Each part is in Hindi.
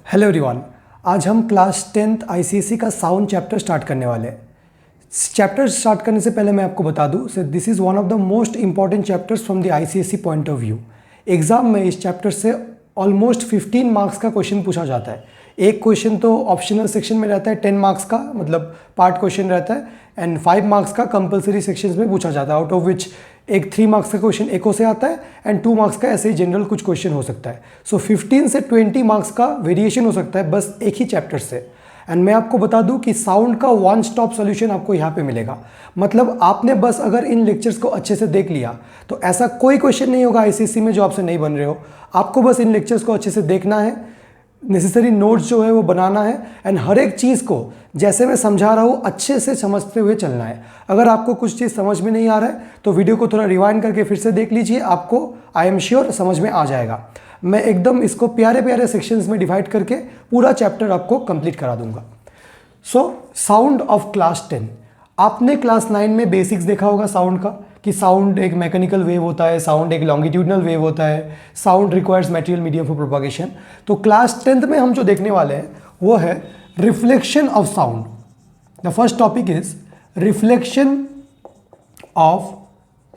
हेलो एवरीवन, आज हम क्लास 10th आईसीएसई का साउंड चैप्टर स्टार्ट करने वाले हैं। चैप्टर स्टार्ट करने से पहले मैं आपको बता दूं so this is one of the most important chapters from the ICSE point of view. Exam में इस चैप्टर से ऑलमोस्ट 15 मार्क्स का क्वेश्चन पूछा जाता है। एक क्वेश्चन तो ऑप्शनल सेक्शन में रहता है 10 मार्क्स का, मतलब पार्ट क्वेश्चन रहता है, एंड 5 मार्क्स का कंपलसरी सेक्शंस में पूछा जाता है, आउट ऑफ विच एक 3 मार्क्स का क्वेश्चन एको से आता है एंड 2 मार्क्स का ऐसे ही जनरल कुछ क्वेश्चन हो सकता है। सो 15 से 20 मार्क्स का वेरिएशन हो सकता है बस एक ही चैप्टर से। एंड मैं आपको बता दूं कि साउंड का वन स्टॉप सोल्यूशन आपको यहाँ पे मिलेगा। मतलब आपने बस अगर इन लेक्चर्स को अच्छे से देख लिया तो ऐसा कोई क्वेश्चन नहीं होगा आईसीएसई में जो आपसे नहीं बन रहे हो। आपको बस इन लेक्चर्स को अच्छे से देखना है, नेसेसरी नोट्स जो है वो बनाना है, एंड हर एक चीज़ को जैसे मैं समझा रहा हूँ अच्छे से समझते हुए चलना है। अगर आपको कुछ चीज़ समझ में नहीं आ रहा है तो वीडियो को थोड़ा रिवाइंड करके फिर से देख लीजिए, आपको आई एम श्योर समझ में आ जाएगा। मैं एकदम इसको प्यारे प्यारे सेक्शंस में डिवाइड करके पूरा चैप्टर आपको कंप्लीट करा दूंगा। सो साउंड ऑफ क्लास 10, आपने क्लास 9 में बेसिक्स देखा होगा साउंड का, कि साउंड एक मैकेनिकल वेव होता है, साउंड एक लॉन्गिट्यूडनल वेव होता है, sound requires material medium for propagation. तो क्लास 10th में हम जो देखने वाले हैं वो है reflection of sound. The first topic is reflection of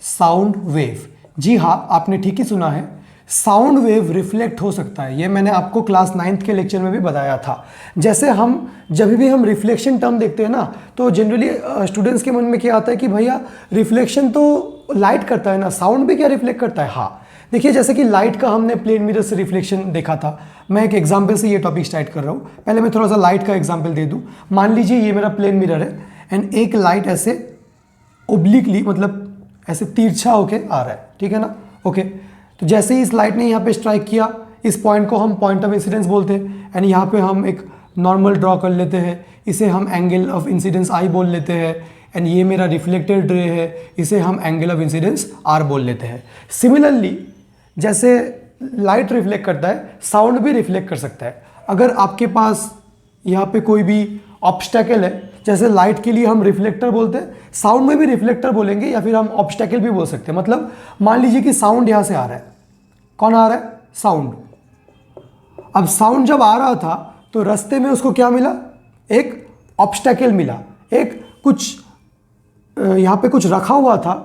sound wave. जी हाँ, आपने ठीक ही सुना है, साउंड वेव रिफ्लेक्ट हो सकता है। ये मैंने आपको क्लास 9th के लेक्चर में भी बताया था। जैसे हम जब भी हम रिफ्लेक्शन टर्म देखते हैं ना, तो जनरली स्टूडेंट्स के मन में क्या आता है कि भैया रिफ्लेक्शन तो लाइट करता है ना, साउंड भी क्या रिफ्लेक्ट करता है? हाँ, देखिए जैसे कि लाइट का हमने प्लेन मिरर से रिफ्लेक्शन देखा था। मैं एक एग्जाम्पल से ये टॉपिक स्टार्ट कर रहा हूँ। पहले मैं थोड़ा सा लाइट का एग्जाम्पल दे दूँ। मान लीजिए ये मेरा प्लेन मिरर है एंड एक लाइट ऐसे ओब्लिकली, मतलब ऐसे तिरछा होके आ रहा है, ठीक है ना? ओके, तो जैसे ही इस लाइट ने यहाँ पे स्ट्राइक किया, इस पॉइंट को हम पॉइंट ऑफ इंसिडेंस बोलते हैं, एंड यहाँ पे हम एक नॉर्मल ड्रॉ कर लेते हैं, इसे हम एंगल ऑफ इंसिडेंस आई बोल लेते हैं, एंड ये मेरा रिफ्लेक्टेड रे है, इसे हम एंगल ऑफ इंसिडेंस आर बोल लेते हैं। सिमिलरली जैसे लाइट रिफ्लेक्ट करता है, साउंड भी रिफ्लेक्ट कर सकता है। अगर आपके पास यहाँ पे कोई भी ऑब्स्टेकल है, जैसे लाइट के लिए हम रिफ्लेक्टर बोलते हैं, साउंड में भी रिफ्लेक्टर बोलेंगे या फिर हम ऑब्स्टेकल भी बोल सकते हैं। मतलब मान लीजिए कि साउंड यहाँ से आ रहा है, कौन आ रहा है? साउंड। अब साउंड जब आ रहा था तो रास्ते में उसको क्या मिला? एक ऑब्स्टेकल मिला, एक कुछ यहाँ पे कुछ रखा हुआ था,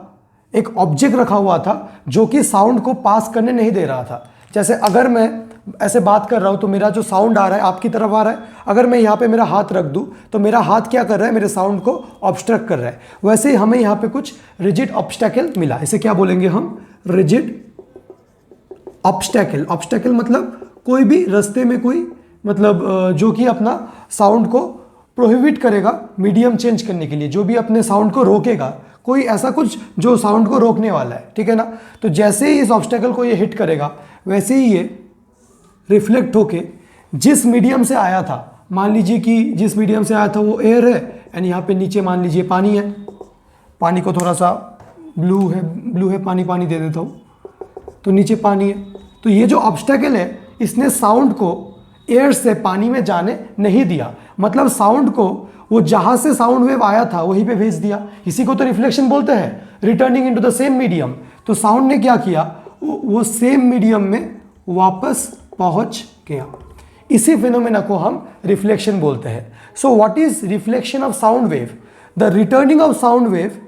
एक ऑब्जेक्ट रखा हुआ था जो कि साउंड को पास करने नहीं दे रहा था। जैसे अगर मैं ऐसे बात कर रहा हूँ तो मेरा जो साउंड आ रहा है आपकी तरफ आ रहा है, अगर मैं यहाँ पे मेरा हाथ रख दूँ तो मेरा हाथ क्या कर रहा है? मेरे साउंड को ऑब्स्ट्रक्ट कर रहा है। वैसे ही हमें यहाँ पे कुछ रिजिड ऑब्स्टेकल मिला, इसे क्या बोलेंगे हम? Rigid obstacle. ऑब्स्टेकल मतलब कोई भी रास्ते में कोई, मतलब जो कि अपना साउंड को प्रोहिबिट करेगा मीडियम चेंज करने के लिए, जो भी अपने साउंड को रोकेगा, कोई ऐसा कुछ जो साउंड को रोकने वाला है, ठीक है ना? तो जैसे ही इस ऑब्स्टेकल को ये हिट करेगा वैसे ही ये रिफ्लेक्ट होके जिस मीडियम से आया था, मान लीजिए कि जिस मीडियम से आया था वो एयर है, एंड यहाँ पे नीचे मान लीजिए पानी है। पानी को थोड़ा सा ब्लू है पानी, पानी दे देता हूँ, तो नीचे पानी है। तो ये जो ऑब्स्टेकल है इसने साउंड को एयर से पानी में जाने नहीं दिया, मतलब साउंड को वो जहाँ से साउंड वेव आया था वहीं पे भेज दिया। इसी को तो रिफ्लेक्शन बोलते हैं, returning into the same medium. तो साउंड ने क्या किया? वो सेम मीडियम में वापस पहुंच गया। इसी फिनोमेना को हम रिफ्लेक्शन बोलते हैं। So what is reflection of sound wave? The returning of sound wave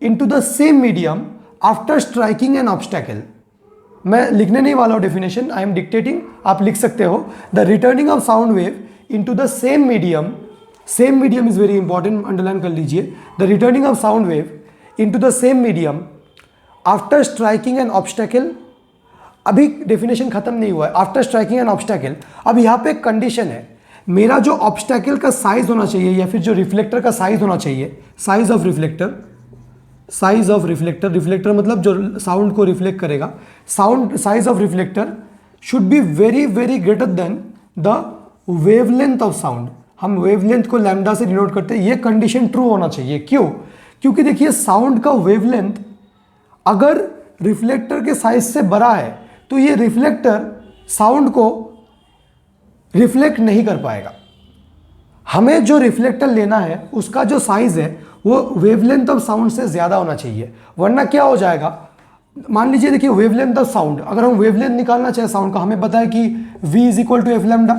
into the same medium after striking an obstacle. मैं लिखने नहीं वाला हूं डेफिनेशन, आई एम डिक्टेटिंग, आप लिख सकते हो। The returning of sound wave into the same medium, same medium is very important, underline कर लीजिए। The returning of sound wave into the same medium after striking an obstacle. अभी डेफिनेशन खत्म नहीं हुआ है, आफ्टर स्ट्राइकिंग एन ऑब्स्टेकल। अब यहाँ पे एक कंडीशन है, मेरा जो ऑब्स्टेकल का साइज होना चाहिए या फिर जो रिफ्लेक्टर का साइज होना चाहिए, size of reflector, size of reflector, reflector मतलब जो साउंड को रिफ्लेक्ट करेगा, sound size of reflector should be very very greater than the wavelength of sound. हम वेवलेंथ को लैम्डा से डिनोट करते हैं, ये कंडीशन ट्रू होना चाहिए। क्यों? क्योंकि देखिए साउंड का वेवलेंथ अगर रिफ्लेक्टर के साइज से बड़ा है तो ये रिफ्लेक्टर साउंड को रिफ्लेक्ट नहीं कर पाएगा। हमें जो रिफ्लेक्टर लेना है उसका जो साइज है वो वेवलेंथ ऑफ साउंड से ज़्यादा होना चाहिए, वरना क्या हो जाएगा? मान लीजिए देखिए वेवलेंथ ऑफ साउंड, अगर हम वेवलेंथ निकालना चाहे साउंड का, हमें पता है कि v is equal to F lambda,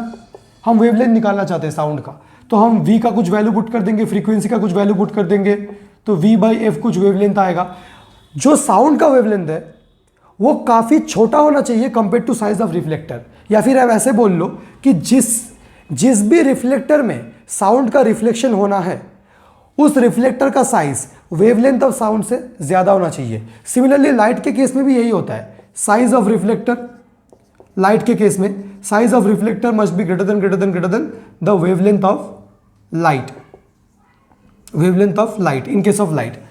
हम वेवलेंथ निकालना चाहते हैं साउंड का, तो हम वी का कुछ वैल्यू पुट कर देंगे, फ्रीक्वेंसी का कुछ वैल्यू पुट कर देंगे, तो वी बाई एफ कुछ वेवलेंथ आएगा। जो साउंड का वेवलेंथ है वो काफ़ी छोटा होना चाहिए compare to size of reflector. या फिर आप ऐसे बोल लो कि जिस भी रिफ्लेक्टर में साउंड का रिफ्लेक्शन होना है उस रिफ्लेक्टर का साइज वेवलेंथ ऑफ साउंड से ज़्यादा होना चाहिए। सिमिलरली लाइट के केस में भी यही होता है, साइज ऑफ रिफ्लेक्टर, लाइट के केस में size of reflector must be greater than the wavelength of light, wavelength of light in case of light.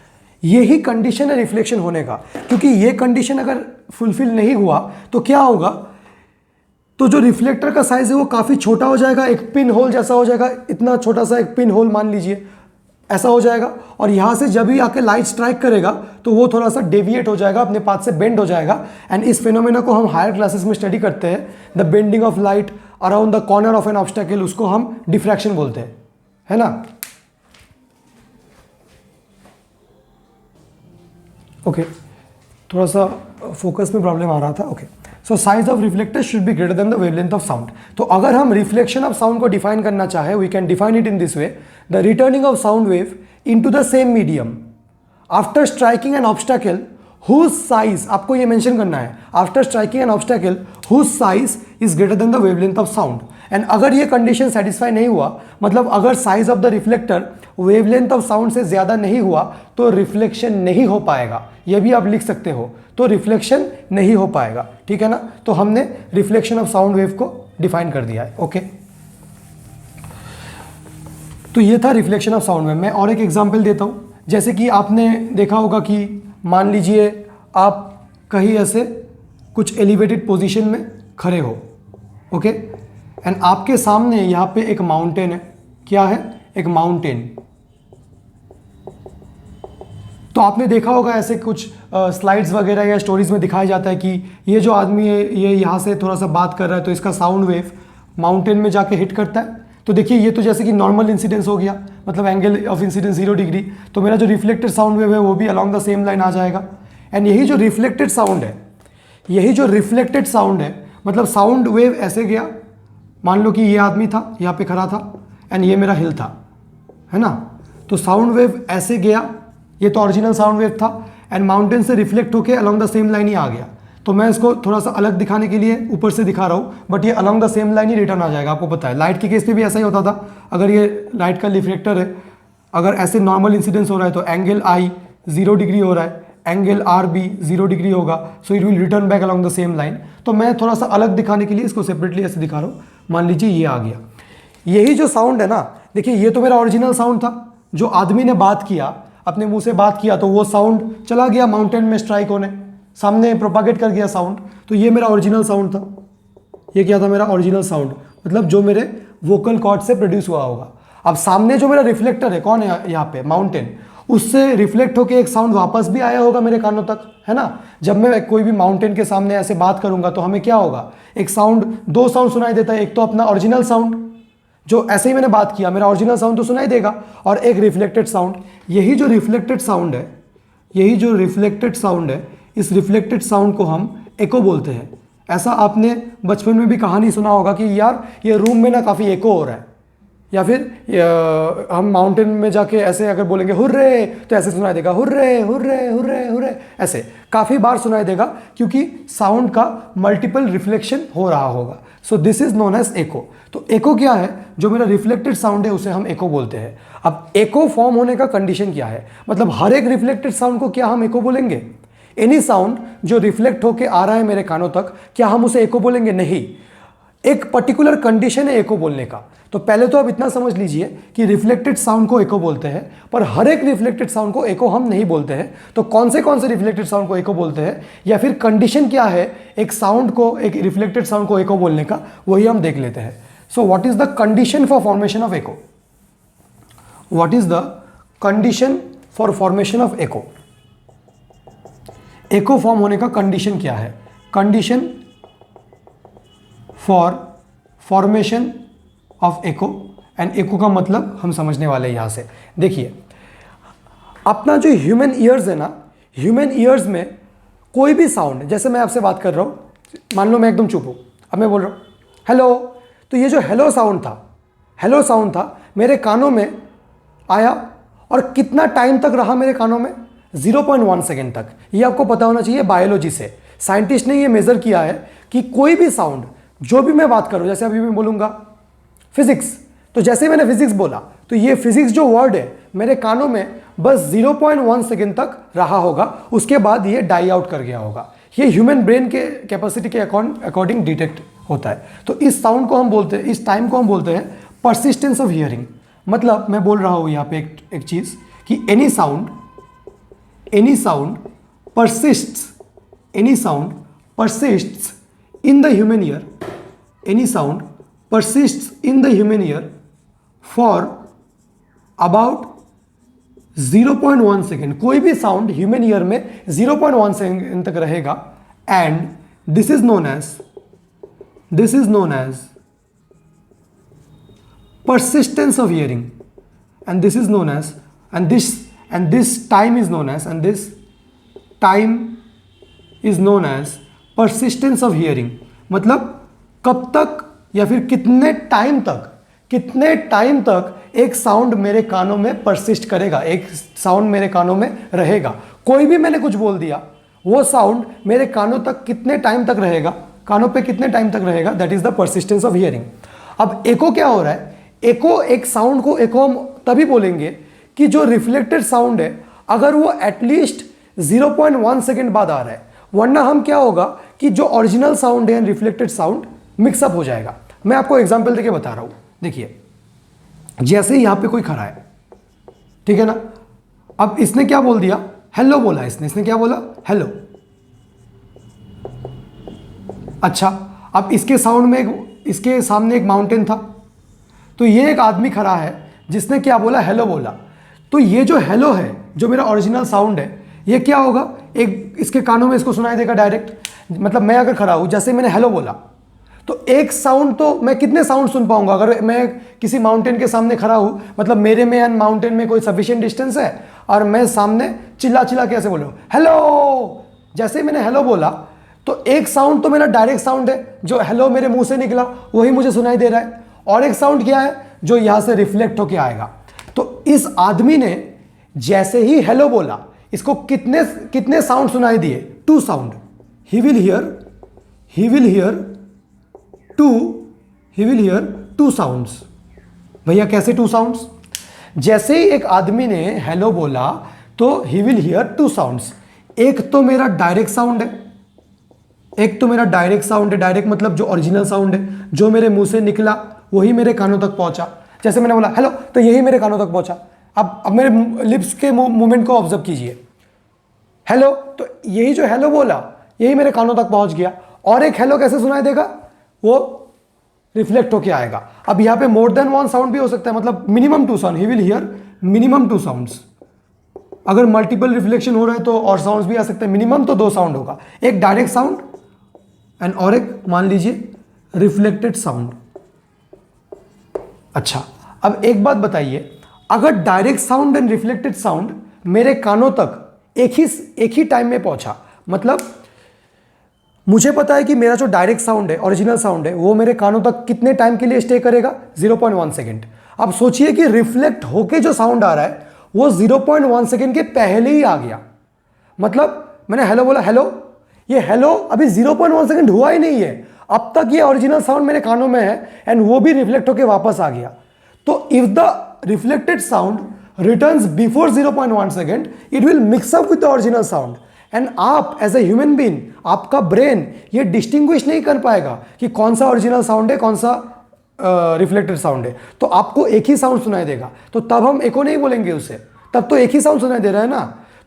यही कंडीशन है रिफ्लेक्शन होने का, क्योंकि ये कंडीशन अगर फुलफिल नहीं हुआ तो क्या होगा, तो जो रिफ्लेक्टर का साइज है वो काफ़ी छोटा हो जाएगा, एक पिन होल जैसा हो जाएगा, इतना छोटा सा एक पिन होल मान लीजिए, ऐसा हो जाएगा। और यहाँ से जब भी आके लाइट स्ट्राइक करेगा तो वो थोड़ा सा डेविएट हो जाएगा, अपने पाथ से बेंड हो जाएगा। एंड इस फिनोमेना को हम हायर क्लासेस में स्टडी करते हैं, the bending of light around the corner of N obstacle, उसको हम डिफ्रैक्शन बोलते हैं, है ना। ओके, थोड़ा सा फोकस में प्रॉब्लम आ रहा था। Okay, so size of reflector should be greater than the wavelength of sound. तो अगर हम रिफ्लेक्शन ऑफ साउंड को डिफाइन करना चाहे, we can define it in this way, the returning of sound wave into the same medium after striking an obstacle whose size, आपको ये मेंशन करना है, after striking an obstacle whose size is greater than the wavelength of sound। And अगर ये कंडीशन सेटिस्फाई नहीं हुआ, मतलब अगर size of the reflector wavelength of sound से ज़्यादा नहीं हुआ तो रिफ्लेक्शन नहीं हो पाएगा। ये भी आप लिख सकते हो, तो रिफ्लेक्शन नहीं हो पाएगा, ठीक है ना। तो हमने रिफ्लेक्शन ऑफ साउंड वेव को डिफाइन कर दिया है। ओके, तो ये था रिफ्लेक्शन ऑफ साउंड वेव। मैं और एक एग्जांपल देता हूँ। जैसे कि आपने देखा होगा कि मान लीजिए आप कहीं ऐसे कुछ एलिवेटेड पोजीशन में खड़े हो, ओके, एंड आपके सामने यहाँ पे एक माउंटेन है। क्या है? एक माउंटेन। तो आपने देखा होगा ऐसे कुछ स्लाइड्स वगैरह या स्टोरीज में दिखाया जाता है कि ये जो आदमी है ये यहाँ से थोड़ा सा बात कर रहा है तो इसका साउंड वेव माउंटेन में जाके हिट करता है। तो देखिए ये तो जैसे कि नॉर्मल इंसिडेंस हो गया, मतलब एंगल ऑफ इंसिडेंस 0 डिग्री, तो मेरा जो रिफ्लेक्टेड साउंड वेव है वो भी अलॉन्ग द सेम लाइन आ जाएगा। एंड यही जो रिफ्लेक्टेड साउंड है, यही जो रिफ्लेक्टेड साउंड है, मतलब साउंड वेव ऐसे गया, मान लो कि ये आदमी था यहाँ पे खड़ा था एंड ये मेरा हिल था, है ना। तो साउंड वेव ऐसे गया, ये तो ओरिजिनल साउंड वेव था एंड माउंटेन से रिफ्लेक्ट होके अलॉन्ग द सेम लाइन ही आ गया। तो मैं इसको थोड़ा सा अलग दिखाने के लिए ऊपर से दिखा रहा हूँ, बट ये अलॉन्ग द सेम लाइन ही रिटर्न आ जाएगा। आपको पता है लाइट के केस में भी ऐसा ही होता था। अगर ये लाइट का रिफ्लेक्टर है, अगर ऐसे नॉर्मल इंसिडेंस हो रहा है तो एंगल आई 0 डिग्री हो रहा है, एंगल आर भी 0 डिग्री होगा, so it will return back along the same line. तो मैं थोड़ा सा अलग दिखाने के लिए इसको सेपरेटली ऐसे दिखा रहा हूँ। मान लीजिए ये आ गया, यही जो साउंड है ना, देखिए ये तो मेरा ओरिजिनल साउंड था, जो आदमी ने बात किया, अपने मुंह से बात किया, तो वो साउंड चला गया माउंटेन में स्ट्राइक होने, सामने प्रोपागेट कर गया साउंड। तो ये मेरा ओरिजिनल साउंड था। ये क्या था? मेरा ओरिजिनल साउंड, मतलब जो मेरे वोकल कॉर्ड से प्रोड्यूस हुआ होगा। अब सामने जो मेरा रिफ्लेक्टर है, कौन है यहाँ पे? माउंटेन। उससे रिफ्लेक्ट होकर एक साउंड वापस भी आया होगा मेरे कानों तक, है ना। जब मैं कोई भी माउंटेन के सामने ऐसे बात करूंगा तो हमें क्या होगा? एक साउंड, दो साउंड सुनाई देता है। एक तो अपना ओरिजिनल साउंड, जो ऐसे ही मैंने बात किया, मेरा ओरिजिनल साउंड तो सुनाई देगा, और एक रिफ्लेक्टेड साउंड। यही जो रिफ्लेक्टेड साउंड है, यही जो रिफ्लेक्टेड साउंड है, इस रिफ्लेक्टेड साउंड को हम एको बोलते हैं। ऐसा आपने बचपन में भी कहानी सुना होगा कि यार ये रूम में ना काफ़ी एको हो रहा है, या फिर हम माउंटेन में जाके ऐसे अगर बोलेंगे हुर्रे, तो ऐसे सुनाई देगा हुर्रे हुर्रे हुर्रे हुर्रे, ऐसे काफ़ी बार सुनाई देगा, क्योंकि साउंड का मल्टीपल रिफ्लेक्शन हो रहा होगा। So this is known as echo. तो एको क्या है? जो मेरा रिफ्लेक्टेड साउंड है उसे हम एको बोलते हैं। अब एको फॉर्म होने का कंडीशन क्या है? मतलब हर एक रिफ्लेक्टेड साउंड को क्या हम एको बोलेंगे? एनी साउंड जो रिफ्लेक्ट होके आ रहा है मेरे कानों तक, क्या हम उसे एको बोलेंगे? नहीं। एक पर्टिकुलर कंडीशन है एको बोलने का। तो पहले तो आप इतना समझ लीजिए कि रिफ्लेक्टेड साउंड को एको बोलते हैं, पर हर एक रिफ्लेक्टेड साउंड को एको हम नहीं बोलते हैं। तो कौन से रिफ्लेक्टेड साउंड को एको बोलते हैं, या फिर कंडीशन क्या है एक साउंड को, एक रिफ्लेक्टेड साउंड को एको बोलने का, वही हम देख लेते हैं। So what is the condition for formation of echo? What is the condition for formation of echo? Echo form होने का कंडीशन क्या है? Condition for formation of echo, and echo का मतलब हम समझने वाले हैं। यहां से देखिए, अपना जो ह्यूमन ईयर्स है ना, ह्यूमन ईयर्स में कोई भी साउंड, जैसे मैं आपसे बात कर रहा हूं, मान लो मैं एकदम चुप हूं, अब मैं बोल रहा हूं हेलो, तो ये जो हेलो साउंड था मेरे कानों में आया, और कितना टाइम तक रहा मेरे कानों में? 0.1 सेकेंड तक। ये आपको पता होना चाहिए बायोलॉजी से। साइंटिस्ट ने ये मेजर किया है कि कोई भी साउंड, जो भी मैं बात करूं, जैसे अभी मैं बोलूंगा फिजिक्स, तो जैसे ही मैंने फिजिक्स बोला तो ये फिजिक्स जो वर्ड है मेरे कानों में बस 0.1 सेकेंड तक रहा होगा, उसके बाद ये डाई आउट कर गया होगा। ये ह्यूमन ब्रेन के कैपेसिटी के अकॉर्डिंग डिटेक्ट होता है। तो इस साउंड को हम बोलते हैं, इस टाइम को हम बोलते हैं परसिस्टेंस ऑफ हियरिंग। मतलब मैं बोल रहा हूं यहाँ पे एक चीज कि any sound persists in the human ear, any sound persists in the human ear for about 0.1 second. कोई भी साउंड ह्यूमन ईयर में 0.1 सेकेंड तक रहेगा, and this is known as persistence of hearing, and this time is known as persistence of hearing। मतलब कब तक या फिर कितने टाइम तक एक साउंड मेरे कानों में परसिस्ट करेगा, एक साउंड मेरे कानों में रहेगा। कोई भी मैंने कुछ बोल दिया, वो साउंड मेरे कानों तक कितने टाइम तक रहेगा, कानों पे कितने टाइम तक रहेगा, that is the persistence of hearing. अब एको क्या हो रहा है? एको, एक साउंड को एको हम तभी बोलेंगे कि जो रिफ्लेक्टेड साउंड है अगर वो एटलीस्ट 0.1 सेकेंड बाद आ रहा है, वरना हम क्या होगा कि जो ओरिजिनल साउंड है रिफ्लेक्टेड साउंड मिक्सअप हो जाएगा। मैं आपको एग्जांपल देके बता रहा हूं। देखिए, जैसे यहां पे कोई खड़ा है, ठीक है ना, अब इसने क्या बोल दिया? हेलो बोला इसने क्या बोला? हेलो। अच्छा, अब इसके सामने एक माउंटेन था, तो ये एक आदमी खड़ा है जिसने क्या बोला? हेलो बोला। तो ये जो हेलो है, जो मेरा ओरिजिनल साउंड है, ये क्या होगा? एक इसके कानों में इसको सुनाई देगा डायरेक्ट। मतलब मैं अगर खड़ा हूं, जैसे मैंने हेलो बोला, तो एक साउंड तो मैं कितने साउंड सुन पाऊंगा? अगर मैं किसी माउंटेन के सामने खड़ा हूं, मतलब मेरे में एंड माउंटेन में कोई सफिशिएंट डिस्टेंस है, और मैं सामने चिल्ला के ऐसे बोल रहा हूं हेलो। जैसे मैंने हेलो बोला तो एक साउंड तो मेरा डायरेक्ट साउंड है, जो हेलो मेरे मुंह से निकला वही मुझे सुनाई दे रहा है, और एक साउंड क्या है? जो यहां से रिफ्लेक्ट होके आएगा। तो इस आदमी ने जैसे ही हेलो बोला, इसको कितने साउंड सुनाई दिए? 2 sound. He will hear two sounds. भैया कैसे 2 साउंड्स? जैसे ही एक आदमी ने हेलो बोला तो ही विल हियर 2 साउंड्स। एक तो मेरा डायरेक्ट साउंड है, डायरेक्ट मतलब जो ओरिजिनल साउंड है, जो मेरे मुंह से निकला वही मेरे कानों तक पहुंचा। जैसे मैंने बोला हेलो, तो यही मेरे कानों तक पहुंचा। अब मेरे लिप्स के मूवमेंट को ऑब्जर्व कीजिए। हेलो, तो यही जो हेलो बोला यही मेरे कानों तक पहुंच गया। और एक हेलो कैसे सुनाई देगा? वो रिफ्लेक्ट होके आएगा। अब यहां पे मोर देन 1 साउंड भी हो सकता है, मतलब minimum 2 sound. He will here minimum 2 sounds. अगर मल्टीपल रिफ्लेक्शन हो रहा है तो और साउंड्स भी आ सकते हैं। मिनिमम तो 2 साउंड होगा, एक डायरेक्ट साउंड एंड और एक मान लीजिए रिफ्लेक्टेड साउंड। अच्छा, अब एक बात बताइए, अगर direct sound and reflected sound मेरे कानों तक एक ही टाइम में पहुंचा, मतलब मुझे पता है कि मेरा जो डायरेक्ट साउंड है, ओरिजिनल साउंड है, वो मेरे कानों तक कितने टाइम के लिए स्टे करेगा? 0.1 सेकेंड। अब सोचिए कि रिफ्लेक्ट होके जो साउंड आ रहा है वो 0.1 सेकेंड के पहले ही आ गया। मतलब मैंने हेलो बोला, हेलो, ये हेलो अभी 0.1 सेकेंड हुआ ही नहीं है, अब तक ये ओरिजिनल साउंड मेरे कानों में है, एंड वो भी रिफ्लेक्ट होके वापस आ गया। तो if the reflected sound returns before 0.1 second, it will mix up with the original sound, and आप एज ए ह्यूमन बीइंग, आपका ब्रेन ये डिस्टिंग्विश नहीं कर पाएगा कि कौन सा ओरिजिनल साउंड है, कौन सा रिफ्लेक्टेड साउंड है। तो आपको एक ही साउंड सुनाई देगा, तो तब हम एको नहीं बोलेंगे उसे, तब तो एक ही साउंड सुनाई दे रहा है ना।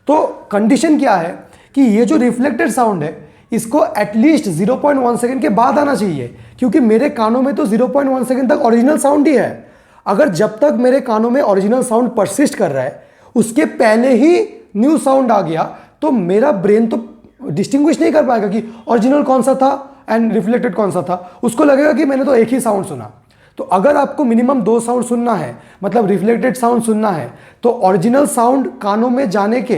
तो कंडीशन क्या है कि ये जो रिफ्लेक्टेड साउंड है इसको एटलीस्ट 0.1 सेकेंड के बाद आना चाहिए, क्योंकि मेरे कानों में तो 0.1 सेकेंड तक ओरिजिनल साउंड ही है। अगर जब तक मेरे कानों में ओरिजिनल साउंड परसिस्ट कर रहा है, उसके पहले ही न्यू साउंड आ गया, तो मेरा ब्रेन तो डिस्टिंग्विश नहीं कर पाएगा कि ओरिजिनल कौन सा था एंड रिफ्लेक्टेड कौन सा था। उसको लगेगा कि मैंने तो एक ही साउंड सुना। तो अगर आपको मिनिमम 2 साउंड सुनना है, मतलब रिफ्लेक्टेड साउंड सुनना है, तो ओरिजिनल साउंड कानों में जाने के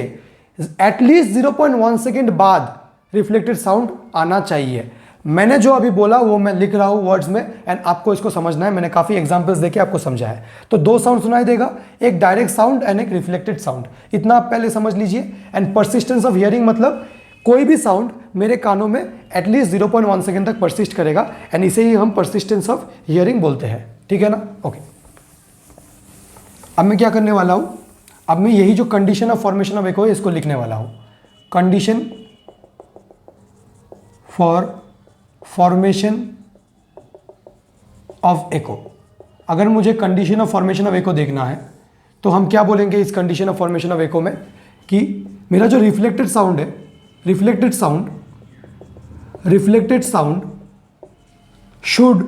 एटलीस्ट 0.1 सेकेंड बाद रिफ्लेक्टेड साउंड आना चाहिए। मैंने जो अभी बोला वो मैं लिख रहा हूँ वर्ड्स में, एंड आपको इसको समझना है। मैंने काफ़ी एग्जांपल्स देके आपको समझा है। तो दो साउंड सुनाई देगा, एक डायरेक्ट साउंड एंड एक रिफ्लेक्टेड साउंड, इतना आप पहले समझ लीजिए। एंड परसिस्टेंस ऑफ हियरिंग मतलब कोई भी साउंड मेरे कानों में एटलीस्ट 0.1 सेकेंड तक परसिस्ट करेगा, एंड इसे ही हम परसिस्टेंस ऑफ हियरिंग बोलते हैं। ठीक है ना? ओके, अब मैं क्या करने वाला हूँ, अब मैं यही जो कंडीशन ऑफ फॉर्मेशन ऑफ एको है इसको लिखने वाला हूँ। कंडीशन फॉर फॉर्मेशन ऑफ एको। अगर मुझे कंडीशन ऑफ फॉर्मेशन ऑफ एको देखना है तो हम क्या बोलेंगे इस कंडीशन ऑफ फॉर्मेशन ऑफ एको में, कि मेरा जो रिफ्लेक्टेड साउंड है, reflected sound should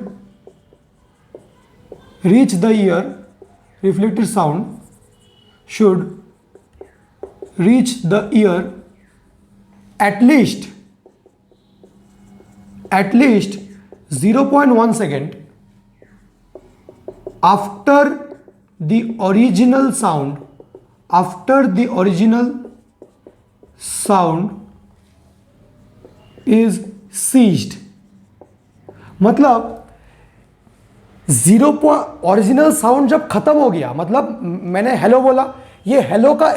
reach the year, reflected sound should reach the ear at least 0.1 second after the original sound is ceased। मतलब ओरिजिनल साउंड जब खत्म हो गया, मतलब मैंने हेलो बोला, ये हेलो का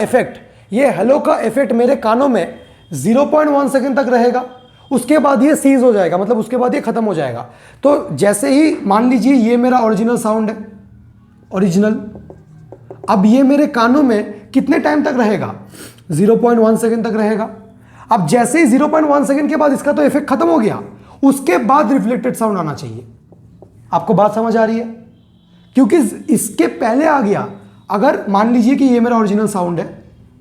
इफेक्ट मेरे कानों में 0.1 सेकेंड तक रहेगा, उसके बाद ये सीज हो जाएगा, मतलब उसके बाद ये खत्म हो जाएगा। तो जैसे ही मान लीजिए ये मेरा ओरिजिनल साउंड है, ओरिजिनल, अब ये मेरे कानों में कितने टाइम तक रहेगा? 0.1 सेकेंड तक रहेगा। अब जैसे ही 0.1 सेकेंड के बाद इसका तो इफेक्ट खत्म हो गया, उसके बाद रिफ्लेक्टेड साउंड आना चाहिए। आपको बात समझ आ रही है? क्योंकि इसके पहले आ गया, अगर मान लीजिए कि ये मेरा ओरिजिनल साउंड है,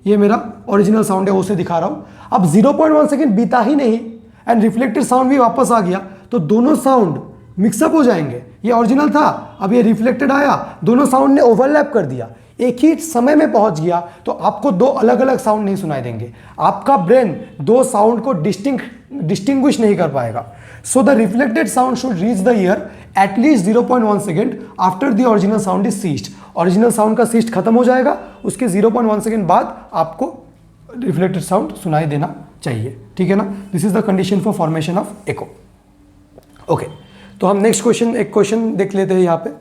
ये मेरा ओरिजिनल साउंड है, उसे दिखा रहा हूं, अब 0.1 सेकेंड बीता ही नहीं एंड रिफ्लेक्टेड साउंड भी वापस आ गया, तो दोनों साउंड मिक्सअप हो जाएंगे। ये ओरिजिनल था, अब ये रिफ्लेक्टेड आया, दोनों साउंड ने ओवरलैप कर दिया, एक ही समय में पहुंच गया, तो आपको दो अलग अलग साउंड नहीं सुनाई देंगे। आपका ब्रेन दो साउंड को डिस्टिंग्विश नहीं कर पाएगा। So the reflected sound should reach the ear at least 0.1 second after the original sound is ceased. Original sound का सीस्ट खत्म हो जाएगा, उसके 0.1 सेकेंड बाद आपको रिफ्लेक्टेड साउंड सुनाई देना चाहिए। ठीक है ना? This is the condition for formation of echo. Okay, तो हम नेक्स्ट क्वेश्चन, एक क्वेश्चन देख लेते हैं। यहाँ पे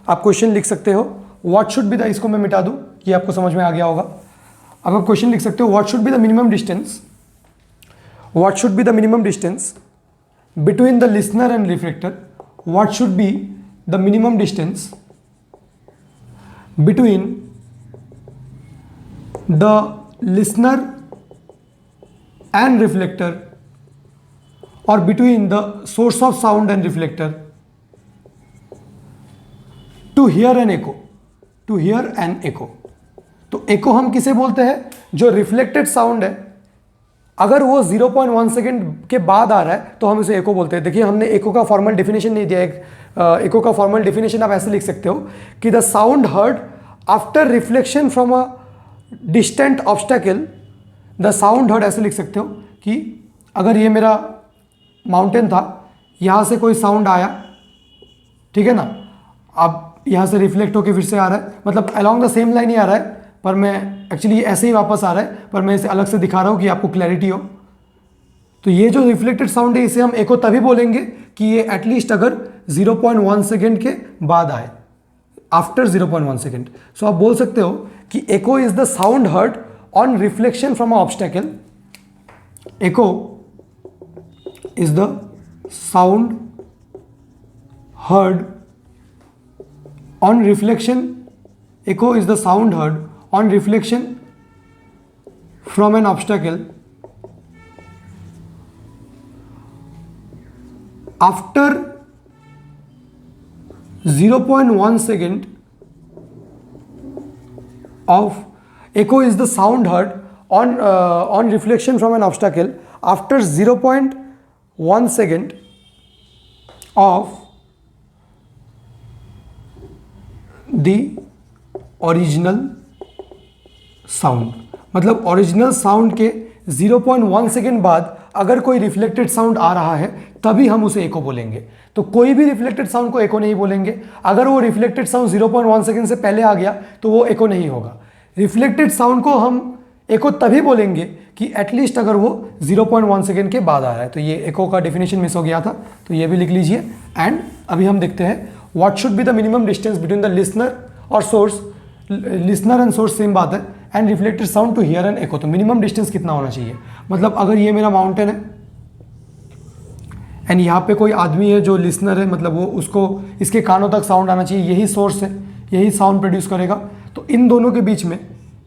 आप क्वेश्चन लिख सकते हो, व्हाट शुड बी द, इसको मैं मिटा दूं, ये आपको समझ में आ गया होगा। अब आप क्वेश्चन लिख सकते हो, what should be the minimum distance, what should be the minimum distance between the listener and reflector, what should be the minimum distance between the listener and reflector, or between the source of sound and reflector to hear an echo, to hear an echo। तो echo हम किसे बोलते हैं? जो reflected sound है, अगर वो 0.1 सेकेंड के बाद आ रहा है तो हम उसे एको बोलते हैं। देखिए, हमने एको का फॉर्मल डेफिनेशन नहीं दिया। एको का फॉर्मल डेफिनेशन आप ऐसे लिख सकते हो कि the sound heard after reflection from a distant obstacle, the sound heard, ऐसे लिख सकते हो कि अगर ये मेरा माउंटेन था, यहाँ से कोई साउंड आया, ठीक है ना, अब यहाँ से रिफ्लेक्ट होकर फिर से आ रहा है, मतलब अलॉन्ग द सेम लाइन ही आ रहा है, पर मैं एक्चुअली ऐसे ही वापस आ रहा है, पर मैं इसे अलग से दिखा रहा हूँ कि आपको क्लैरिटी हो। तो ये जो रिफ्लेक्टेड साउंड है, इसे हम एको तभी बोलेंगे कि ये एटलीस्ट अगर 0.1 सेकेंड के बाद आए, आफ्टर 0.1 सेकेंड। सो आप बोल सकते हो कि echo is the sound heard on reflection from a obstacle, echo is the sound heard on reflection, echo is the sound heard on reflection from an obstacle after 0.1 second of, echo is the sound heard on reflection from an obstacle after 0.1 second of the original sound. मतलब ओरिजिनल साउंड के 0.1 सेकेंड बाद अगर कोई रिफ्लेक्टेड साउंड आ रहा है तभी हम उसे एको बोलेंगे। तो कोई भी रिफ्लेक्टेड साउंड को एको नहीं बोलेंगे। अगर वो रिफ्लेक्टेड साउंड 0.1 सेकेंड से पहले आ गया तो वो एको नहीं होगा। रिफ्लेक्टेड साउंड को हम एको तभी बोलेंगे कि एटलीस्ट अगर वो 0.1 सेकेंड के बाद आ रहा है। तो ये एको का डेफिनेशन मिस हो गया था, तो ये भी लिख लीजिए। एंड अभी हम देखते हैं what should be the minimum distance between the listener और source. Listener and source same बात है। And reflected sound to hear an echo, तो मिनिमम डिस्टेंस कितना होना चाहिए? मतलब अगर ये मेरा माउंटेन है एंड यहाँ पे कोई आदमी है जो लिसनर है, मतलब वो उसको इसके कानों तक साउंड आना चाहिए, यही सोर्स है, यही साउंड प्रोड्यूस करेगा। तो इन दोनों के बीच में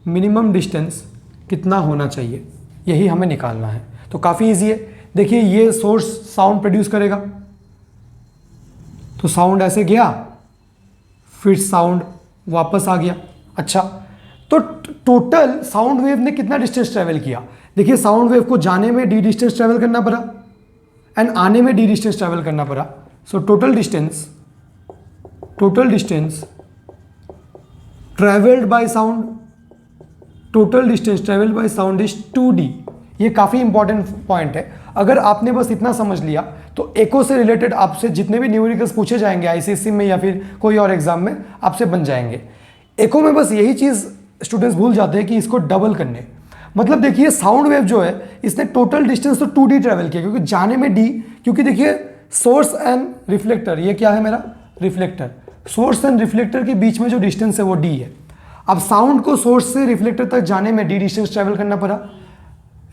मिनिमम डिस्टेंस कितना होना चाहिए, यही हमें निकालना है। तो काफ़ी इजी है। देखिए ये सोर्स साउंड प्रोड्यूस करेगा, तो साउंड ऐसे गया, फिर साउंड वापस आ गया। अच्छा, तो टोटल साउंड वेव ने कितना डिस्टेंस ट्रेवल किया? देखिए साउंड वेव को जाने में डी डिस्टेंस ट्रेवल करना पड़ा एंड आने में डी डिस्टेंस ट्रेवल करना पड़ा। So total distance travelled by sound, total distance travelled by sound is 2d। ये काफ़ी इंपॉर्टेंट पॉइंट है। अगर आपने बस इतना समझ लिया तो एको से रिलेटेड आपसे जितने भी न्यूमेरिकल्स पूछे जाएंगे आईसीएसई में या फिर कोई और एग्जाम में, आपसे बन जाएंगे। एको में बस यही चीज़ स्टूडेंट्स भूल जाते हैं कि इसको डबल करने, मतलब देखिए साउंड वेव जो है इसने टोटल डिस्टेंस तो 2d ट्रेवल किया, क्योंकि जाने में d, क्योंकि देखिए सोर्स एंड रिफ्लेक्टर, ये क्या है मेरा रिफ्लेक्टर, सोर्स एंड रिफ्लेक्टर के बीच में जो डिस्टेंस है वो d है। अब साउंड को सोर्स से रिफ्लेक्टर तक जाने में d डिस्टेंस ट्रेवल करना पड़ा,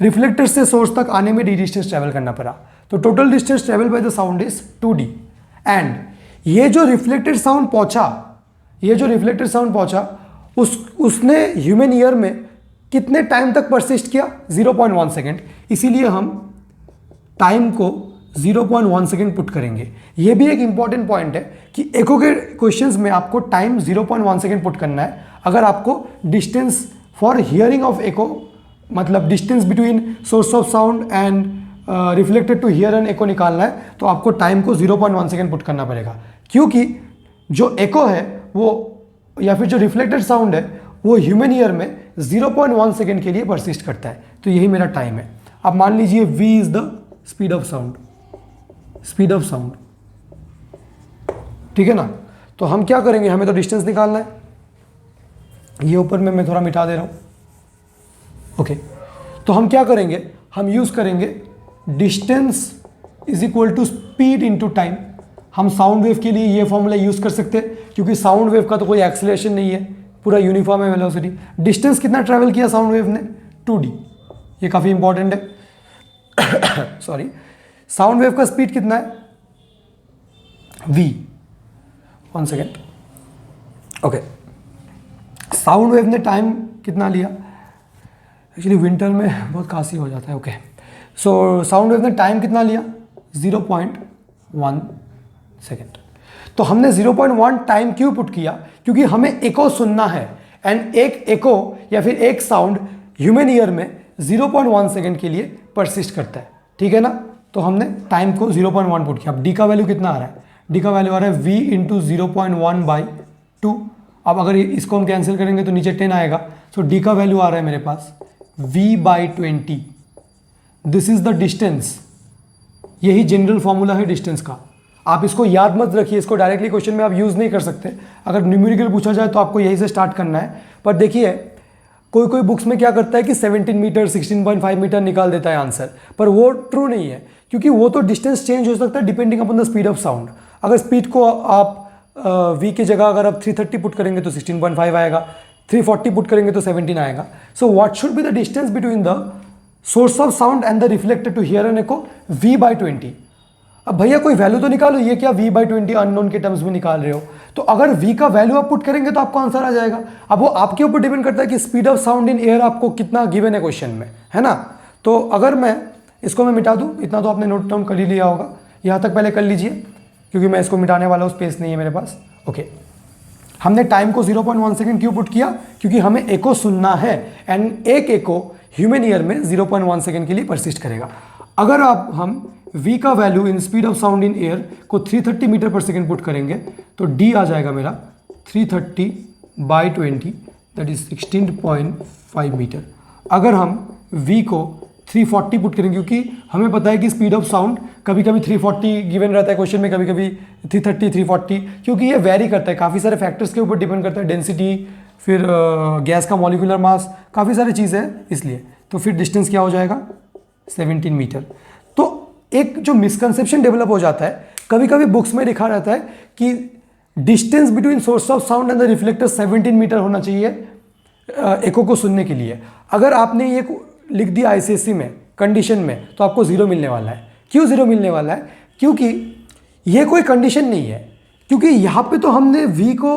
रिफ्लेक्टर से सोर्स तक आने में d डिस्टेंस ट्रेवल करना पड़ा। तो total distance travel by the sound is 2d। And ये जो रिफ्लेक्टेड साउंड पहुंचा, उसने ह्यूमन ईयर में कितने टाइम तक परसिस्ट किया? 0.1 सेकेंड। इसीलिए हम टाइम को 0.1 सेकेंड पुट करेंगे। ये भी एक इंपॉर्टेंट पॉइंट है कि एको के क्वेश्चंस में आपको टाइम 0.1 सेकेंड पुट करना है। अगर आपको distance for hearing of echo, मतलब distance between source of sound and reflected to hear an echo निकालना है, तो आपको टाइम को 0.1 सेकेंड पुट करना पड़ेगा, क्योंकि जो एको है वो या फिर जो रिफ्लेक्टेड साउंड है वो ह्यूमन ईयर में 0.1 सेकेंड के लिए परसिस्ट करता है। तो यही मेरा टाइम है। अब मान लीजिए v is the speed of sound, ठीक है ना। तो हम क्या करेंगे, हमें तो डिस्टेंस निकालना है। ये ऊपर में मैं थोड़ा मिटा दे रहा हूं, ओके। तो हम क्या करेंगे, हम यूज करेंगे distance is equal to speed into time. हम साउंड वेव के लिए ये फॉर्मूला यूज कर सकते हैं, क्योंकि साउंड वेव का तो कोई एक्सेलरेशन नहीं है, पूरा यूनिफॉर्म है वेलोसिटी। डिस्टेंस कितना ट्रैवल किया साउंड वेव ने? 2d। ये काफ़ी इंपॉर्टेंट है। सॉरी, साउंड वेव का स्पीड कितना है? v। 1 second, okay. Sound wave ने टाइम कितना लिया? एक्चुअली विंटर में बहुत खांसी हो जाता है, ओके। सो साउंड वेव ने टाइम कितना लिया? 0.1 सेकेंड। तो हमने 0.1 टाइम क्यों पुट किया? क्योंकि हमें एको सुनना है, एंड एक एको या फिर एक साउंड ह्यूमन ईयर में 0.1 सेकेंड के लिए परसिस्ट करता है, ठीक है ना। तो हमने टाइम को 0.1 पुट किया। अब डी का वैल्यू कितना आ रहा है? डी का वैल्यू आ रहा है v इंटू 0.1/2। अब अगर इसको हम कैंसिल करेंगे तो नीचे 10 आएगा। सो डी का वैल्यू आ रहा है मेरे पास v/20। This is the distance. यही जनरल फॉर्मूला है डिस्टेंस का। आप इसको याद मत रखिए, इसको डायरेक्टली क्वेश्चन में आप यूज़ नहीं कर सकते। अगर न्यूमेरिकल पूछा जाए तो आपको यही से स्टार्ट करना है। पर देखिए कोई बुक्स में क्या करता है कि 17 मीटर 16.5 मीटर निकाल देता है आंसर, पर वो ट्रू नहीं है, क्योंकि वो तो डिस्टेंस चेंज हो सकता है depending upon the speed of sound. अगर स्पीड को आप v की जगह अगर आप 330 पुट करेंगे तो 16.5 आएगा, 340 पुट करेंगे तो 17 आएगा। So what should be the distance between the source of sound and the reflected to hear an echo? v/20। अब भैया कोई वैल्यू तो निकालो, ये क्या v/20 अननोन के टर्म्स में निकाल रहे हो? तो अगर v का वैल्यू आप पुट करेंगे तो आपको आंसर आ जाएगा। अब वो आपके ऊपर डिपेंड करता है कि speed of sound in air आपको कितना गिवन है क्वेश्चन में, है ना। तो अगर मैं इसको मिटा दूं, इतना तो आपने नोट डाउन कर ही लिया होगा, यहाँ तक पहले कर लीजिए, क्योंकि मैं इसको मिटाने वाला हूँ, स्पेस नहीं है मेरे पास, ओके। हमने टाइम को 0.1 सेकेंड क्यों पुट किया? क्योंकि हमें एको सुनना है, एंड एक एको ह्यूमन ईयर में 0.1 सेकेंड के लिए परसिस्ट करेगा। अगर आप हम v का value in speed of sound in air को 330 मीटर पर सेकेंड पुट करेंगे तो d आ जाएगा मेरा 330/20, दैट इज 16.5 मीटर। अगर हम v को 340 पुट करेंगे, क्योंकि हमें पता है कि स्पीड ऑफ साउंड कभी कभी 340 गिवन रहता है क्वेश्चन में, कभी कभी 330 340, क्योंकि ये वेरी करता है, काफ़ी सारे फैक्टर्स के ऊपर डिपेंड करता है, डेंसिटी, फिर गैस का मॉलिक्यूलर मास, काफ़ी सारी चीज़ें हैं इसलिए। तो फिर डिस्टेंस क्या हो जाएगा 17 मीटर। तो एक जो मिसकंसेप्शन डेवलप हो जाता है, कभी कभी बुक्स में लिखा रहता है कि distance between source of sound and the reflector 17 metre होना चाहिए एको को सुनने के लिए। अगर आपने ये लिख दिया आईसीएससी में कंडीशन में तो आपको 0 मिलने वाला है। क्यों 0 मिलने वाला है? क्योंकि ये कोई कंडीशन नहीं है, क्योंकि यहाँ पे तो हमने V को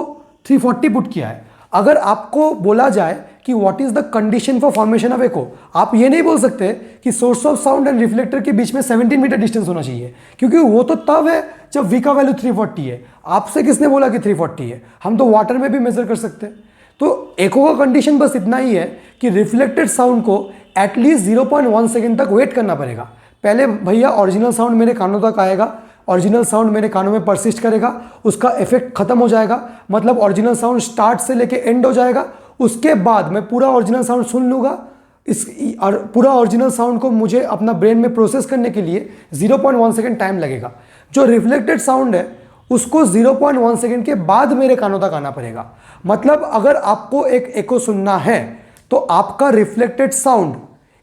340 पुट किया है। अगर आपको बोला जाए कि what is the condition for formation of echo, आप ये नहीं बोल सकते कि source of sound and reflector के बीच में 17 मीटर डिस्टेंस होना चाहिए, क्योंकि वो तो तब है जब V का वैल्यू 340 है। आपसे किसने बोला कि 340 है? हम तो वाटर में भी मेजर कर सकते हैं। तो एको का कंडीशन बस इतना ही है कि रिफ्लेक्टेड साउंड को एटलीस्ट 0.1 सेकेंड तक वेट करना पड़ेगा। पहले भैया ओरिजिनल साउंड मेरे कानों तक आएगा, ओरिजिनल साउंड मेरे कानों में परसिस्ट करेगा, उसका इफेक्ट खत्म हो जाएगा, मतलब ओरिजिनल साउंड स्टार्ट से लेके एंड हो जाएगा। उसके बाद मैं पूरा ओरिजिनल साउंड सुन लूँगा। इस और पूरा ओरिजिनल साउंड को मुझे अपना ब्रेन में प्रोसेस करने के लिए 0.1 सेकेंड टाइम लगेगा। जो रिफ्लेक्टेड साउंड है उसको 0.1 सेकेंड के बाद मेरे कानों तक आना पड़ेगा। मतलब अगर आपको एक एको सुनना है तो आपका रिफ्लेक्टेड साउंड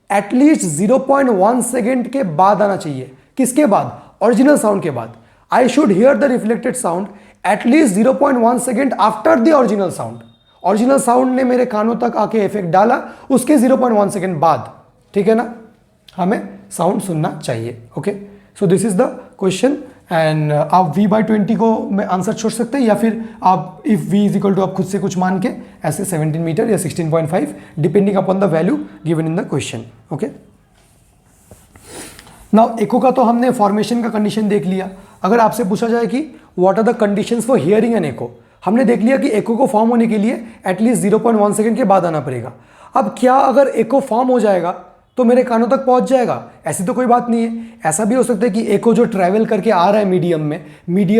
एटलीस्ट 0.1 सेकेंड के बाद आना चाहिए। किसके बाद? ओरिजिनल साउंड के बाद। I should hear the reflected sound at least 0.1 second after the original sound. Original sound ने मेरे कानों तक आके इफेक्ट डाला, उसके 0.1 सेकेंड बाद, ठीक है ना, हमें साउंड सुनना चाहिए। Okay, so this is the question. And आप V/20 को में आंसर छोड़ सकते हैं, या फिर आप if V is equal to आप खुद से कुछ मान के ऐसे 17 मीटर या 16.5 depending upon the value given in the question. Okay, now echo का तो हमने फॉर्मेशन का कंडीशन देख लिया। अगर आपसे पूछा जाए कि what are the conditions for hearing an echo, हमने देख लिया कि एको को फॉर्म होने के लिए एटलीस्ट 0.1 सेकेंड के बाद आना पड़ेगा। अब क्या अगर एको फॉर्म हो जाएगा तो मेरे कानों तक पहुंच जाएगा? ऐसी तो कोई बात नहीं है। ऐसा भी हो सकता है कि एको जो ट्रैवल करके आ रहा है मीडियम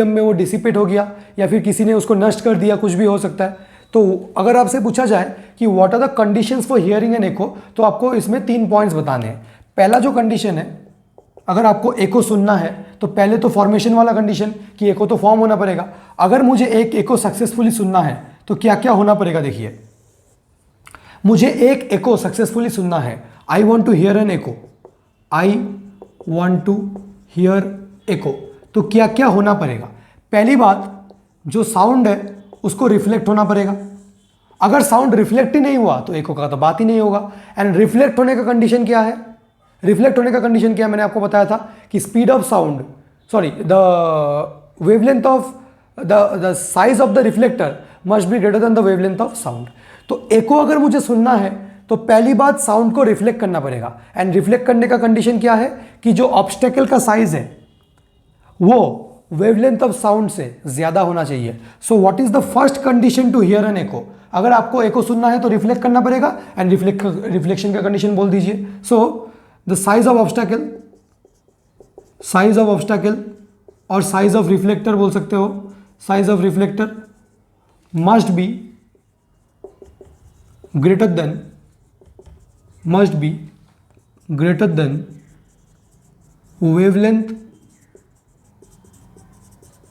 में वो डिसिपेट हो गया, या फिर किसी ने उसको नष्ट कर दिया, कुछ भी हो सकता है। तो अगर आपसे पूछा जाए कि what are the conditions for hearing an echo, तो आपको इसमें 3 पॉइंट्स बताने हैं। पहला जो कंडीशन है, अगर आपको एको सुनना है तो पहले तो फॉर्मेशन वाला कंडीशन कि एको तो फॉर्म होना पड़ेगा। अगर मुझे एक एको सक्सेसफुली सुनना है तो क्या क्या होना पड़ेगा? देखिए, मुझे एक एको सक्सेसफुली सुनना है। I want to hear an echo, I want to hear echo, तो क्या क्या होना पड़ेगा? पहली बात, जो साउंड है उसको रिफ्लेक्ट होना पड़ेगा। अगर साउंड रिफ्लेक्ट ही नहीं हुआ तो एको का तो बात ही नहीं होगा। एंड रिफ्लेक्ट होने का कंडीशन क्या है? रिफ्लेक्ट होने का कंडीशन क्या है? मैंने आपको बताया था कि speed of sound, sorry, the wavelength of the size of the reflector must be greater than the wavelength of sound. तो एको अगर मुझे सुनना है तो पहली बात साउंड को रिफ्लेक्ट करना पड़ेगा। एंड रिफ्लेक्ट करने का कंडीशन क्या है कि जो ऑब्स्टेकल का साइज है वो वेवलेंथ ऑफ साउंड से ज्यादा होना चाहिए। So what is the first condition to hear an echo? अगर आपको एको सुनना है तो रिफ्लेक्ट करना पड़ेगा। एंड रिफ्लेक्शन का कंडीशन बोल दीजिए। सो the size of obstacle और size of reflector बोल सकते हो, size of reflector must be greater than wavelength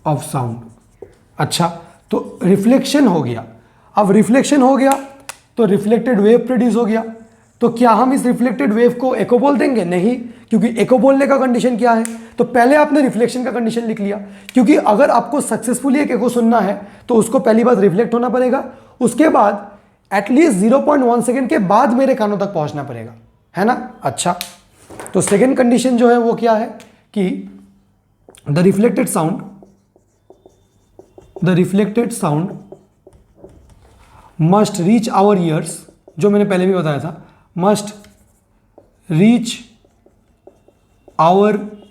of sound। अच्छा, तो रिफ्लेक्शन हो गया। अब रिफ्लेक्शन हो गया तो रिफ्लेक्टेड वेव प्रोड्यूस हो गया। तो क्या हम इस रिफ्लेक्टेड वेव को एको बोल देंगे? नहीं, क्योंकि एको बोलने का कंडीशन क्या है? तो पहले आपने रिफ्लेक्शन का कंडीशन लिख लिया, क्योंकि अगर आपको सक्सेसफुली एक एको सुनना है तो उसको पहली बात रिफ्लेक्ट होना पड़ेगा, उसके बाद एटलीस्ट 0.1 सेकेंड के बाद मेरे कानों तक पहुंचना पड़ेगा, है ना। अच्छा, तो सेकेंड कंडीशन जो है वो क्या है कि the reflected sound must reach our ears, जो मैंने पहले भी बताया था, must reach our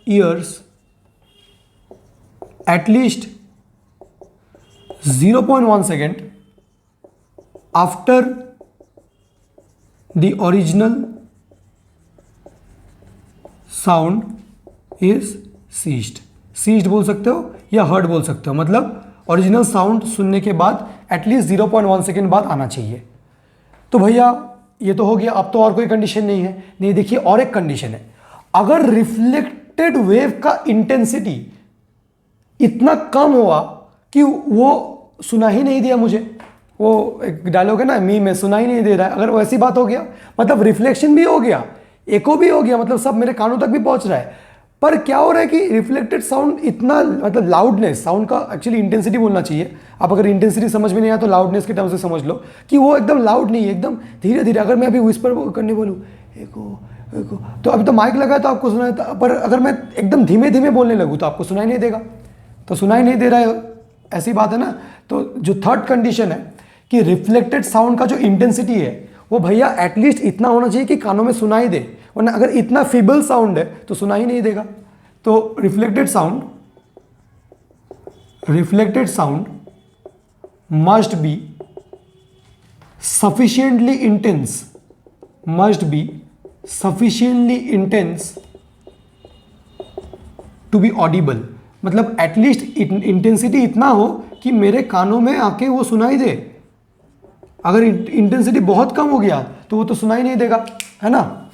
ears at least 0.1 second after the original sound is ceased। ceased बोल सकते हो या heard बोल सकते हो, मतलब ओरिजिनल साउंड सुनने के बाद एटलीस्ट 0.1 सेकेंड बाद आना चाहिए। तो भैया ये तो हो गया, अब तो और कोई कंडीशन नहीं है। नहीं, देखिए और एक कंडीशन है। अगर रिफ्लेक्टेड वेव का इंटेंसिटी इतना कम हुआ कि वो सुना ही नहीं दिया मुझे, वो एक डायलॉग है ना मी में, सुनाई नहीं दे रहा है, अगर वैसी बात हो गया मतलब रिफ्लेक्शन भी हो गया, एको भी हो गया, मतलब सब मेरे कानों तक भी पहुंच रहा है। पर क्या हो रहा है कि रिफ्लेक्टेड साउंड इतना, मतलब लाउडनेस, साउंड का एक्चुअली इंटेंसिटी बोलना चाहिए, आप अगर इंटेंसिटी समझ में नहीं आया तो लाउडनेस के टर्म से समझ लो कि वो एकदम लाउड नहीं है, एकदम धीरे धीरे। अगर मैं अभी विस्पर करने बोलूँ एको एको, तो अभी तो माइक लगा है तो आपको सुनाई, पर अगर मैं एकदम धीमे धीमे बोलने लगूँ तो आपको सुनाई नहीं देगा, तो सुनाई नहीं दे रहा है, ऐसी बात है ना। तो जो थर्ड कंडीशन है कि रिफ्लेक्टेड साउंड का जो इंटेंसिटी है वो भैया एटलीस्ट इतना होना चाहिए कि कानों में सुनाई दे, वरना अगर इतना फीबल साउंड है तो सुनाई नहीं देगा। तो reflected sound must be sufficiently intense to be audible, मतलब एटलीस्ट इंटेंसिटी इतना हो कि मेरे कानों में आके वो सुनाई दे। अगर इंटेंसिटी बहुत कम हो गया तो वो तो सुनाई नहीं देगा, है ना।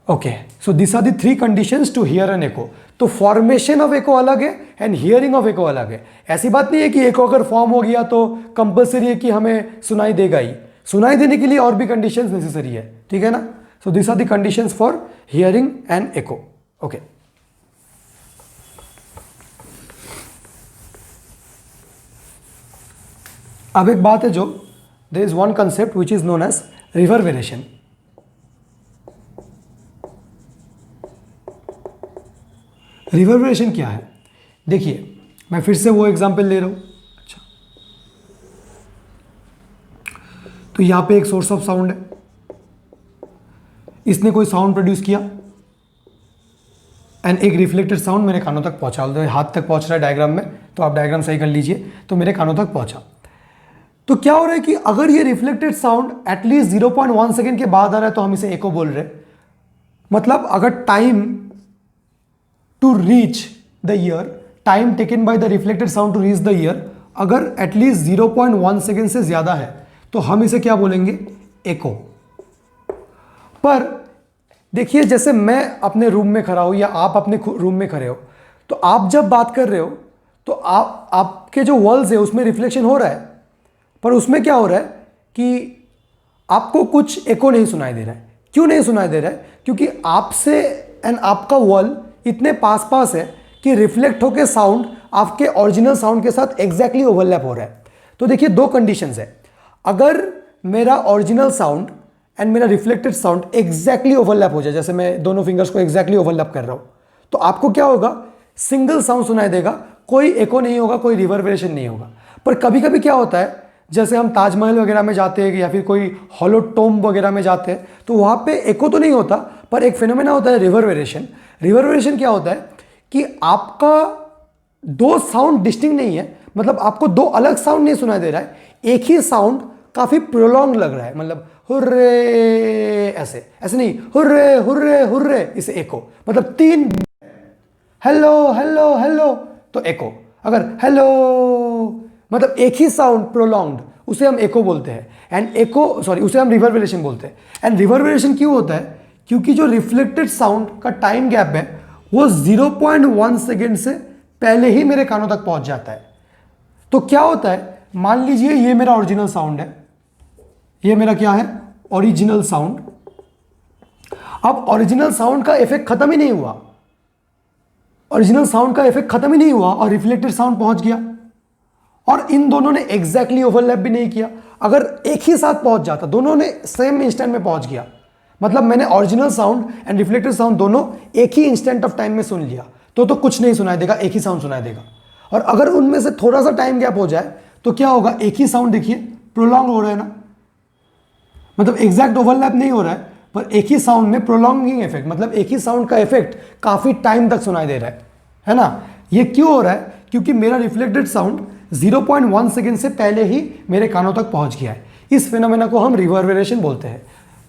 Okay, so this are the three conditions to hear an echo. तो फॉर्मेशन ऑफ एको अलग है एंड हियरिंग ऑफ एको अलग है। ऐसी बात नहीं है कि एको अगर फॉर्म हो गया तो कंपलसरी है कि हमें सुनाई देगा ही, सुनाई देने के लिए और भी कंडीशंस नेसेसरी है, ठीक है ना। So this are the conditions for hearing and echo. Okay, अब एक बात है, जो there is one concept which is known as reverberation. Reverberation क्या है, देखिए मैं फिर से वो एग्जांपल ले रहा हूं। अच्छा, तो यहां पे एक सोर्स ऑफ साउंड है, इसने कोई साउंड प्रोड्यूस किया एंड एक रिफ्लेक्टेड साउंड मेरे कानों तक पहुंचा, तो हाथ तक पहुंच रहा है डायग्राम में, तो आप डायग्राम सही कर लीजिए। तो मेरे कानों तक पहुंचा, तो क्या हो रहा है कि अगर ये रिफ्लेक्टेड साउंड एटलीस्ट 0.1 सेकेंड के बाद आ रहा है तो हम इसे एको बोल रहे हैं। मतलब अगर time to reach the ear, time taken by the reflected sound to reach the ear, अगर एटलीस्ट 0.1 सेकेंड से ज्यादा है तो हम इसे क्या बोलेंगे, एको। पर देखिए, जैसे मैं अपने रूम में खड़ा हूं या आप अपने रूम में खड़े हो, तो आप जब बात कर रहे हो तो आपके जो वॉल्स है उसमें रिफ्लेक्शन हो रहा है, पर उसमें क्या हो रहा है कि आपको कुछ एको नहीं सुनाई दे रहा है। क्यों नहीं सुनाई दे रहा है, क्योंकि आपसे एंड आपका वॉल इतने पास पास है कि रिफ्लेक्ट होकर साउंड आपके ओरिजिनल साउंड के साथ एग्जैक्टली ओवरलैप हो रहा है। तो देखिए दो कंडीशंस है, अगर मेरा ओरिजिनल साउंड एंड मेरा रिफ्लेक्टेड साउंड एग्जैक्टली ओवरलैप हो जाए, जैसे मैं दोनों फिंगर्स को एग्जैक्टली ओवरलैप कर रहा हूं, तो आपको क्या होगा, सिंगल साउंड सुनाई देगा, कोई एको नहीं होगा, कोई रिवर्बरेशन नहीं होगा। पर कभी कभी क्या होता है, जैसे हम ताजमहल वगैरह में जाते हैं या फिर कोई हॉलो टोम्ब वगैरह में जाते हैं, तो वहां पे एको तो नहीं होता, पर एक फिनोमेना होता है रिवर्बरेशन। रिवर्बरेशन क्या होता है कि आपका दो साउंड डिस्टिंक्ट नहीं है, मतलब आपको दो अलग साउंड नहीं सुनाई दे रहा है, एक ही साउंड काफी प्रोलॉन्ग लग रहा है, मतलब हुर्रे, ऐसे ऐसे नहीं, हुर्रे हुर्रे हुर्रे, इसे एको। मतलब तीन हेलो हेलो हेलो तो एको, अगर हेलो मतलब एक ही साउंड प्रोलॉन्ग्ड, उसे हम एको बोलते हैं। एंड एको, सॉरी, उसे हम रिवर्बरेशन बोलते हैं। एंड रिवर्बरेशन क्यों होता है, क्योंकि जो रिफ्लेक्टेड साउंड का टाइम गैप है वो 0.1 सेकेंड से पहले ही मेरे कानों तक पहुंच जाता है। तो क्या होता है, मान लीजिए ये मेरा ओरिजिनल साउंड है, ये मेरा क्या है, ओरिजिनल साउंड। अब ओरिजिनल साउंड का इफेक्ट खत्म ही नहीं हुआ, ओरिजिनल साउंड का इफेक्ट खत्म ही नहीं हुआ और रिफ्लेक्टेड साउंड पहुंच गया, और इन दोनों ने एग्जैक्टली ओवरलैप भी नहीं किया। अगर एक ही साथ पहुंच जाता, दोनों ने सेम इंस्टेंट में पहुंच गया, मतलब मैंने original sound and reflected sound दोनों एक ही इंस्टेंट ऑफ टाइम में सुन लिया, तो कुछ नहीं सुनाई देगा, एक ही साउंड सुनाई देगा। और अगर उनमें से थोड़ा सा टाइम गैप हो जाए तो क्या होगा, एक ही साउंड देखिए प्रोलॉन्ग हो रहा है ना, मतलब एग्जैक्ट ओवरलैप नहीं हो रहा है, पर एक ही साउंड में प्रोलॉन्गिंग इफेक्ट, मतलब एक ही साउंड का इफेक्ट काफी टाइम तक सुनाई दे रहा है ना। ये क्यों हो रहा है, क्योंकि मेरा रिफ्लेक्टेड साउंड 0.1 सेकेंड से पहले ही मेरे कानों तक पहुंच गया है। इस फिनोमेना को हम रिवर्बरेशन बोलते हैं।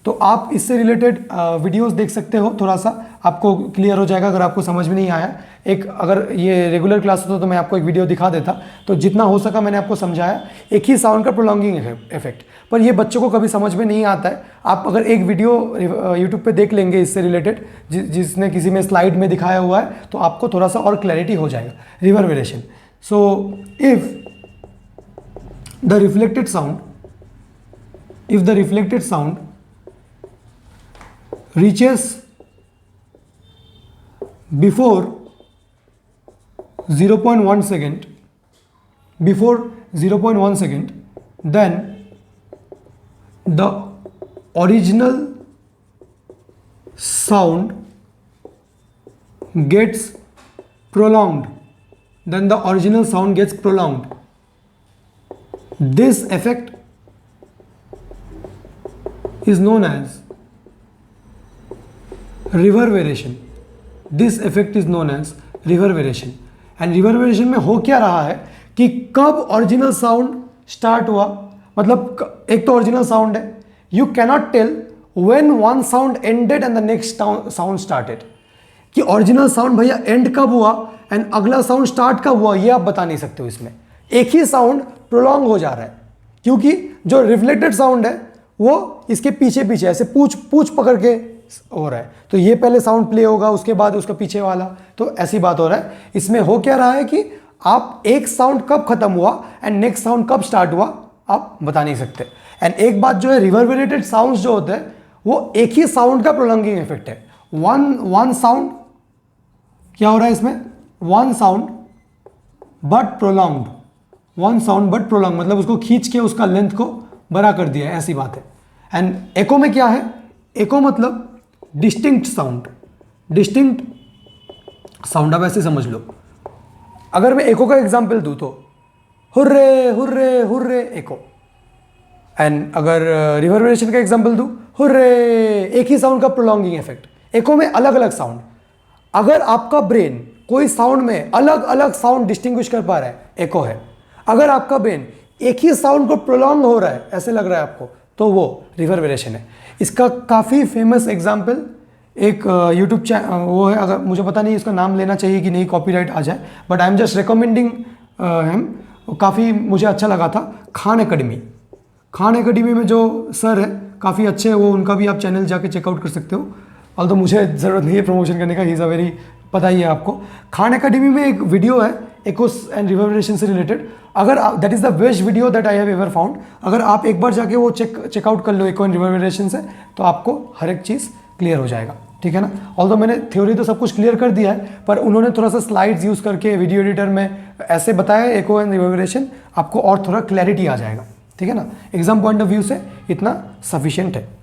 तो आप इससे रिलेटेड वीडियोस देख सकते हो, थोड़ा सा आपको क्लियर हो जाएगा अगर आपको समझ में नहीं आया। एक अगर ये रेगुलर क्लास होता तो मैं आपको एक वीडियो दिखा देता, तो जितना हो सका मैंने आपको समझाया, एक ही साउंड का प्रोलॉन्गिंग इफेक्ट। पर ये बच्चों को कभी समझ में नहीं आता है। आप अगर एक वीडियो यूट्यूब पे देख लेंगे इससे रिलेटेड, जिसने किसी में स्लाइड में दिखाया हुआ है, तो आपको थोड़ा सा और क्लैरिटी हो जाएगा reverberation. So if the reflected sound, if the reflected sound reaches before 0.1 second, then the original sound gets prolonged. This effect is known as reverberation. And reverberation में हो क्या रहा है कि कब ओरिजिनल साउंड स्टार्ट हुआ, मतलब एक तो ओरिजिनल साउंड है, you cannot tell when one sound ended and the next sound started, कि ओरिजिनल साउंड भैया एंड कब हुआ एंड अगला साउंड स्टार्ट कब हुआ, ये आप बता नहीं सकते हो। इसमें एक ही साउंड प्रोलॉन्ग हो जा रहा है, क्योंकि जो रिफ्लेक्टेड साउंड है वो इसके पीछे पीछे ऐसे पूछ पकड़ के हो रहा है, तो ये पहले साउंड प्ले होगा, उसके बाद उसका पीछे वाला, तो ऐसी बात हो रहा है। इसमें हो क्या रहा है कि आप एक साउंड कब खत्म हुआ एंड नेक्स्ट साउंड कब स्टार्ट हुआ आप बता नहीं सकते। एंड एक बात जो है, रिवर्बरेटेड साउंड्स जो होते हैं वो एक ही साउंड का प्रोलॉन्गिंग इफेक्ट है। वन साउंड क्या हो रहा है इसमें, वन साउंड बट प्रोलॉन्ग्ड, मतलब उसको खींच के उसका लेंथ को बड़ा कर दिया है, ऐसी बात है। एंड एको में क्या है, एको मतलब डिस्टिंक्ट साउंड आप ऐसे समझ लो। अगर मैं एको का एग्जांपल दूं तो hurray hurray hurray echo, and अगर रिवर्बरेशन का एग्जांपल दूं हुर्रे, एक ही साउंड का प्रोलॉन्गिंग इफेक्ट। एको में अलग अलग साउंड, अगर आपका ब्रेन कोई साउंड में अलग अलग साउंड डिस्टिंग्विश कर पा रहा है, एको है। अगर आपका ब्रेन एक ही साउंड को प्रोलॉन्ग हो रहा है, ऐसे लग रहा है आपको, तो वो रिवर्बरेशन है। इसका काफ़ी फेमस एग्जाम्पल एक यूट्यूब वो है, अगर मुझे पता नहीं इसका नाम लेना चाहिए कि नहीं, कॉपीराइट आ जाए, but I am just recommending him, काफ़ी मुझे अच्छा लगा था। खान एकेडमी में जो सर है काफ़ी अच्छे हैं वो, उनका भी आप चैनल जाके चेकआउट कर सकते हो। ऑल्दो मुझे ज़रूरत नहीं है प्रमोशन करने का, ही इज़ अ वेरी, पता ही है आपको। खान एकेडमी में एक वीडियो है एकोस एंड रिवर्बरेशन से रिलेटेड, अगर that is the best video that I have ever found. अगर आप एक बार जाके वो चेकआउट कर लो एको एंड रिवर्बरेशन से, तो आपको हर एक चीज़ क्लियर हो जाएगा, ठीक है ना। ऑल्दो मैंने थ्योरी तो सब कुछ क्लियर कर दिया है, पर उन्होंने थोड़ा सा स्लाइड्स यूज़ करके वीडियो एडिटर में ऐसे बताया एको एंड रिवर्बरेशन, आपको और थोड़ा क्लैरिटी आ जाएगा, ठीक है ना। एग्जाम पॉइंट ऑफ व्यू से इतना सफिशिएंट है।